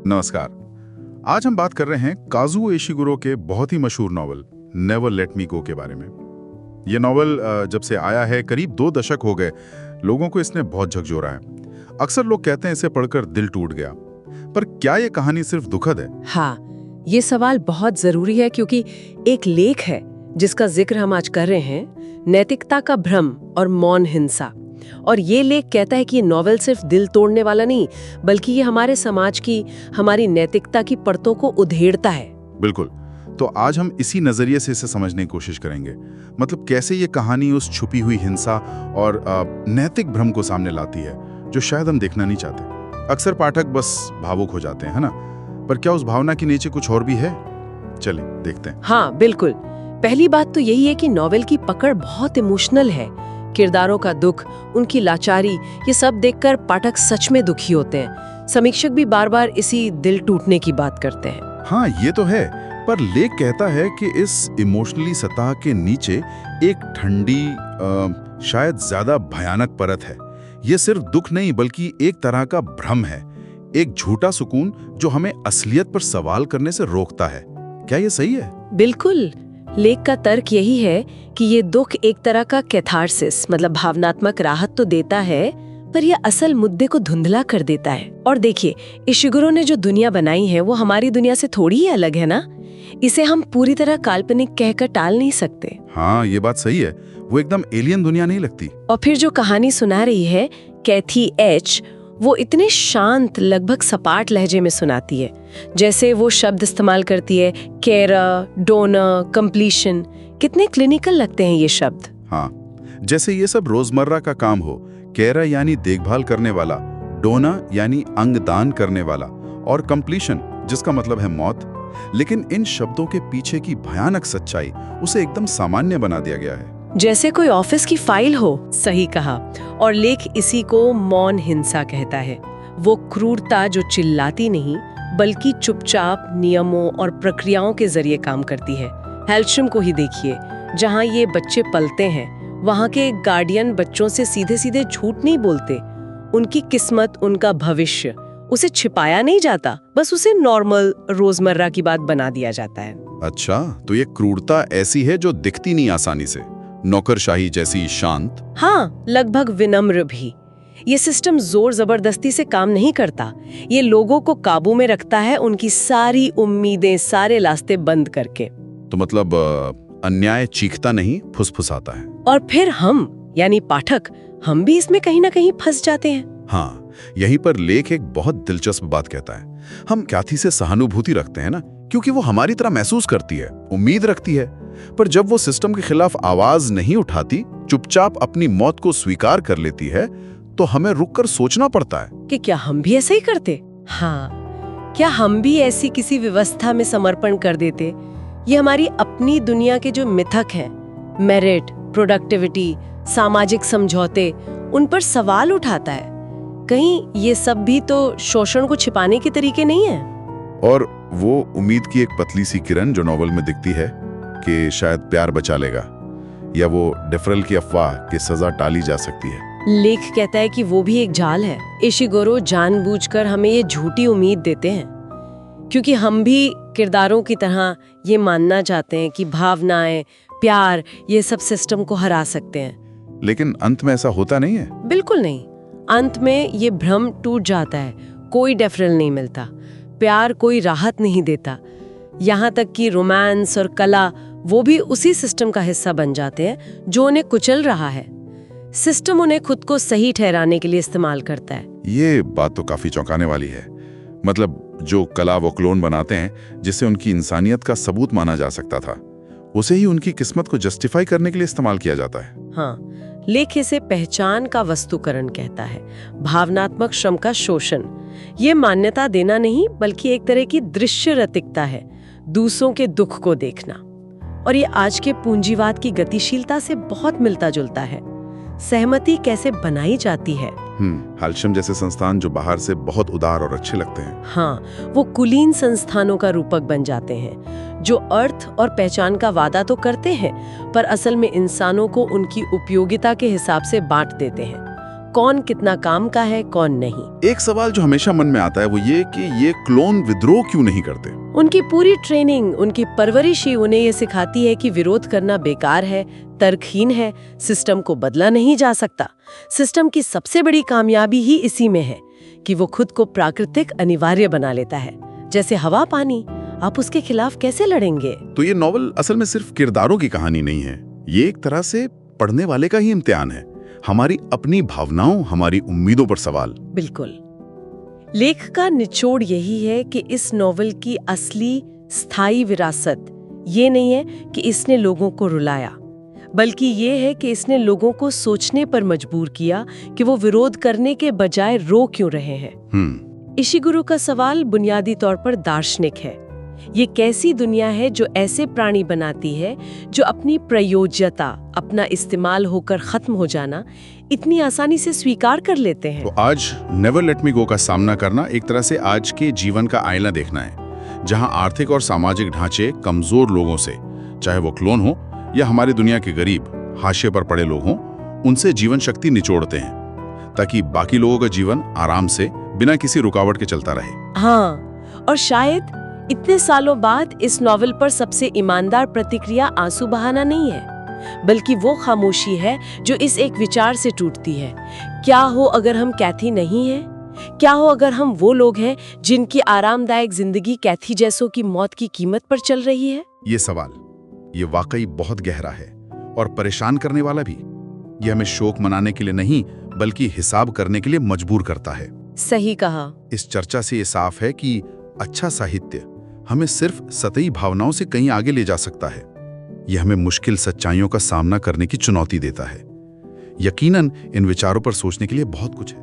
नमस्कार। आज हम बात कर रहे हैं काजुओ इशिगुरो के बहुत ही मशहूर नॉवल नेवर लेट मी गो के बारे में। ये नॉवल जब से आया है करीब 2 दशक हो गए, लोगों को इसने बहुत झकझोरा है। अक्सर लोग कहते हैं इसे पढ़कर दिल टूट गया, पर क्या ये कहानी सिर्फ दुखद है? हाँ, ये सवाल बहुत जरूरी है क्योंकि एक लेख है जिसका जिक्र हम आज कर रहे हैं, नैतिकता का भ्रम और मौन हिंसा। और ये लेख कहता है कि ये नॉवेल सिर्फ दिल तोड़ने वाला नहीं, बल्कि ये हमारे समाज की, हमारी नैतिकता की परतों को उधेड़ता है। बिल्कुल। तो आज हम इसी नजरिए से इसे समझने की कोशिश करेंगे। मतलब कैसे ये कहानी उस छुपी हुई हिंसा और नैतिक भ्रम को सामने लाती है जो शायद हम देखना नहीं चाहते। अक्सर पाठक बस भावुक हो जाते हैं, है ना? पर क्या उस भावना के नीचे कुछ और भी है? चलिए देखते हैं। हाँ बिल्कुल। पहली बात तो यही है कि नॉवेल की पकड़ बहुत इमोशनल है। किरदारों का दुख, उनकी लाचारी, ये सब देखकर पाठक सच में दुखी होते हैं। समीक्षक भी बार बार इसी दिल टूटने की बात करते हैं। हाँ ये तो है, पर लेख कहता है कि इस इमोशनली सतह के नीचे एक ठंडी, शायद ज्यादा भयानक परत है। ये सिर्फ दुख नहीं बल्कि एक तरह का भ्रम है, एक झूठा सुकून जो हमें असलियत पर सवाल करने से रोकता है। क्या ये सही है? बिल्कुल। लेख का तर्क यही है कि ये दुख एक तरह का कैथारसिस, मतलब भावनात्मक राहत तो देता है, पर यह असल मुद्दे को धुंधला कर देता है। और देखिए, इशिगुरो ने जो दुनिया बनाई है वो हमारी दुनिया से थोड़ी ही अलग है ना। इसे हम पूरी तरह काल्पनिक कहकर टाल नहीं सकते। हाँ ये बात सही है, वो एकदम एलियन दुनिया नहीं लगती। और फिर जो कहानी सुना रही है कैथी एच, वो इतने शांत, लगभग सपाट लहजे में सुनाती है। जैसे वो शब्द इस्तेमाल करती है, केयर, डोनर, कंप्लीशन, कितने क्लिनिकल लगते हैं ये शब्द। हाँ, जैसे ये सब रोजमर्रा का काम हो। केयर यानी देखभाल करने वाला, डोनर यानी अंगदान करने वाला, और कंप्लीशन जिसका मतलब है मौत। लेकिन इन शब्दों के पीछे की भयानक सच्चाई उसे एकदम सामान्य बना दिया गया है, जैसे कोई ऑफिस की फाइल हो। सही कहा। और लेख इसी को मौन हिंसा कहता है। वो क्रूरता जो चिल्लाती नहीं बल्कि चुपचाप नियमों और प्रक्रियाओं के जरिए काम करती है। हेल्स्ट्रम को ही देखिए, जहाँ ये बच्चे पलते हैं वहाँ के गार्डियन बच्चों से सीधे सीधे झूठ नहीं बोलते। उनकी किस्मत, उनका भविष्य, उसे छिपाया नहीं जाता, बस उसे नॉर्मल रोजमर्रा की बात बना दिया जाता है। अच्छा, तो ये क्रूरता ऐसी है जो दिखती नहीं आसानी से, नौकरशाही जैसी शांत। हाँ, लगभग विनम्र भी। ये सिस्टम जोर जबरदस्ती से काम नहीं करता। ये लोगों को काबू में रखता है, उनकी सारी उम्मीदें, सारे रास्ते बंद करके। तो मतलब अन्याय चीखता नहीं, फुसफुसाता है। और फिर हम, यानी पाठक, हम भी इसमें कहीं ना कहीं फंस जाते हैं। हाँ, यहीं पर लेख एक बहुत दिलचस्प बात कहता है। हम कैथी से सहानुभूति रखते हैं ना, क्योंकि वो हमारी तरह महसूस करती है, उम्मीद रखती है। पर जब वो सिस्टम के खिलाफ आवाज नहीं उठाती, चुपचाप अपनी मौत को स्वीकार कर लेती है, तो हमें रुककर सोचना पड़ता है कि क्या हम भी ऐसा ही करते? हाँ, क्या हम भी ऐसी किसी व्यवस्था में समर्पण कर देते? ये हमारी अपनी दुनिया के जो मिथक हैं, मेरिट, प्रोडक्टिविटी, सामाजिक समझौते, उन पर सवाल उठाता है। कहीं ये सब भी तो शोषण को छिपाने के तरीके नहीं है? और वो उम्मीद की एक पतली सी किरण जो नॉवल में दिखती है कि शायद प्यार बचा लेगा, या वो डिफरल की अफवाह कि सजा टाली जा सकती है। लेख कहता है कि वो भी एक जाल है। इशिगुरो जानबूझकर हमें ये झूठी उम्मीद देते हैं, क्योंकि हम भी किरदारों की तरह ये मानना चाहते हैं कि भावनाएं, प्यार, ये सब सिस्टम को हरा सकते हैं। लेकिन अंत में ऐसा होता नहीं है। बिल्कुल नहीं। अंत में ये भ्रम टूट जाता है। कोई डेफरल नहीं मिलता, प्यार कोई राहत नहीं देता। यहाँ तक कि रोमांस और कला, वो भी उसी सिस्टम का हिस्सा बन जाते हैं जो उन्हें कुचल रहा है। सिस्टम उन्हें खुद को सही ठहराने के लिए इस्तेमाल करता है। ये बात तो काफी चौंकाने वाली है। मतलब जो कला वो क्लोन बनाते हैं जिसे उनकी इंसानियत का सबूत माना जा सकता था, उसे ही उनकी किस्मत को जस्टिफाई करने के लिए इस्तेमाल किया जाता है। हाँ, लेख इसे पहचान का वस्तुकरण कहता है, भावनात्मक श्रम का शोषण। ये मान्यता देना नहीं बल्कि एक तरह की दृश्य रतिकता है, दूसरों के दुख को देखना। और ये आज के पूंजीवाद की गतिशीलता से बहुत मिलता जुलता है। सहमति कैसे बनाई जाती है। हेल्स्ट्रम जैसे संस्थान जो बाहर से बहुत उदार और अच्छे लगते हैं, हाँ, वो कुलीन संस्थानों का रूपक बन जाते हैं, जो अर्थ और पहचान का वादा तो करते हैं पर असल में इंसानों को उनकी उपयोगिता के हिसाब से बांट देते हैं। कौन कितना काम का है कौन नहीं। एक सवाल जो हमेशा मन में आता है वो ये कि ये क्लोन विद्रोह क्यों नहीं करते? उनकी पूरी ट्रेनिंग, उनकी परवरिश ही उन्हें ये सिखाती है कि विरोध करना बेकार है, तर्कहीन है, सिस्टम को बदला नहीं जा सकता। सिस्टम की सबसे बड़ी कामयाबी ही इसी में है कि वो खुद को प्राकृतिक अनिवार्य बना लेता है। जैसे हवा पानी, आप उसके खिलाफ कैसे लड़ेंगे? तो ये नॉवल असल में सिर्फ किरदारों की कहानी नहीं है, ये एक तरह से पढ़ने वाले का ही इम्तिहान है। हमारी अपनी भावनाओं, हमारी उम्मीदों पर सवाल। बिल्कुल। लेख का निचोड़ यही है कि इस नॉवल की असली स्थायी विरासत ये नहीं है कि इसने लोगों को रुलाया, बल्कि ये है कि इसने लोगों को सोचने पर मजबूर किया कि वो विरोध करने के बजाय रो क्यों रहे हैं। इशिगुरो का सवाल बुनियादी तौर पर दार्शनिक है। ये कैसी दुनिया है जो ऐसे प्राणी बनाती है जो अपनी प्रयोज्यता, अपना इस्तेमाल होकर खत्म हो जाना इतनी आसानी से स्वीकार कर लेते हैं। तो आज नेवर लेट मी गो का सामना करना एक तरह से आज के जीवन का आईना देखना है, जहां आर्थिक और सामाजिक ढांचे कमजोर लोगों से, चाहे वो क्लोन हो या हमारी दुनिया के गरीब हाशिए पर पड़े लोग हों, उनसे जीवन शक्ति निचोड़ते हैं ताकि बाकी लोगों का जीवन आराम से बिना किसी रुकावट के चलता रहे। हाँ, और शायद इतने सालों बाद इस नॉवल पर सबसे ईमानदार प्रतिक्रिया आंसू बहाना नहीं है, बल्कि वो खामोशी है जो इस एक विचार से टूटती है। क्या हो अगर हम कैथी नहीं हैं? क्या हो अगर हम वो लोग हैं जिनकी आरामदायक जिंदगी कैथी जैसों की मौत की कीमत पर चल रही है? ये सवाल, ये वाकई बहुत गहरा है और परेशान करने वाला भी। ये हमें शोक मनाने के लिए नहीं, बल्कि हिसाब करने के लिए मजबूर करता है। सही कहा। इस चर्चा से ये साफ है कि अच्छा साहित्य हमें सिर्फ सतही भावनाओं से कहीं आगे ले जा सकता है। यह हमें मुश्किल सच्चाइयों का सामना करने की चुनौती देता है। यकीनन इन विचारों पर सोचने के लिए बहुत कुछ है।